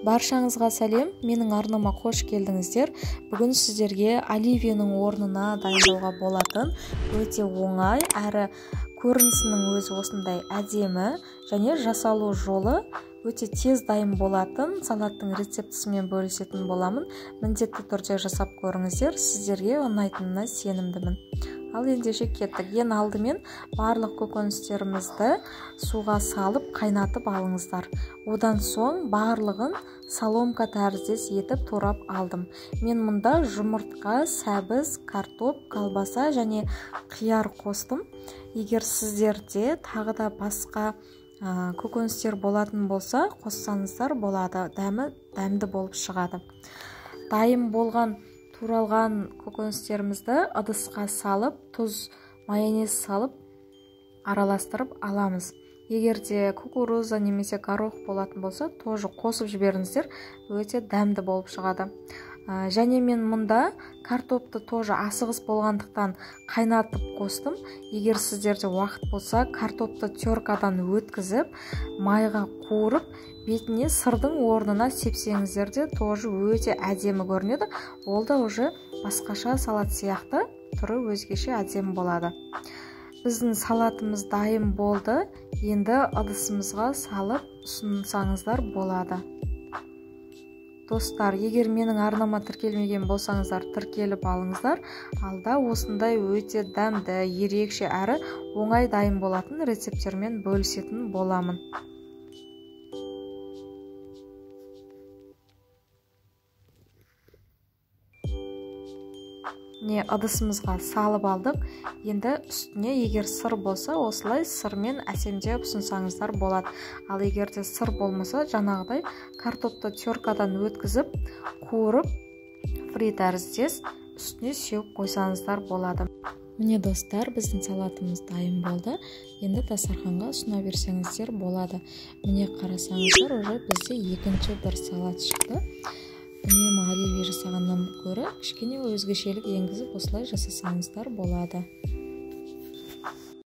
Баршаңызға сәлем, менің арнама қош келдіңіздер. Бүгін сіздерге оливьенің орнына дайындауға болатын өте оңай әрі көрінісінің өзі осындай әдемі және жасалу жолы өте тез дайын болатын салаттың рецептісімен бөлісетін боламын. Міндетті түрде жасап көріңіздер, сіздерге ұнайтынына сенімдімін. Ал ендеше кеттік. Ең алдымен барлық көкөністерімізді суға салып қайнатып алыңыздар. Одан соң барлығын соломка тәріздес етіп турап алдым. Мен мұнда жұмыртқа, сәбіз, картоп, колбаса және қияр қостым. Егер сіздерде тағы да басқа көкөністер болатын болса, қоссаңыздар болады. Дәмді болып шығады. Дайын болған туралған көкөністерімізді ыдысқа салып, тұз, майонез салып араластырып аламыз. Егер де кукуруза немесе горох болатын болса, тоже қосып жіберіңіздер, өте дәмді болып шығады. Және мен мұнда картопты тоже асығыс болғандықтан қайнатып қостым. Егер сіздерде уақыт болса, картопты теркадан өткізіп, майға қуырып, бетіне сырдың орнына сепсеңіздер де тоже өте әдемі көрінеді. Ол да уже басқаша салат сияқты, түрі өзгеше әдемі болады. Біздің салатымыз дайын болды. Енді ыдысымызға салып ұсынсаңыздар болады. Достар, егер менің арнама тіркелмеген болсаңыздар, тіркеліп алыңыздар. Алда осындай өте дәмді, ерекше әрі оңай дайын болатын рецепттермен бөлісетін боламын. Ыдысымызға салып алдық. Енді үстіне егер сыр болса, осылай сырмен әсемдеп ұсынсаңыздар болады. Ал егер де сыр болмаса, жаңағыдай картопты теркадан өткізіп, қуырып, фри тәріздес үстіне сеуіп қойсаңыздар болады. Міне достар, біздің салатымыз дайын болды. Енді дастарханға ұсына берсеңіздер болады. Міне қарасаңыздар, уже бізде екінші бір салат шықты. Үнемі оливье жасағаннан гөрі кішкене өзгешелік енгізіп осылай жасасаңыздар болады.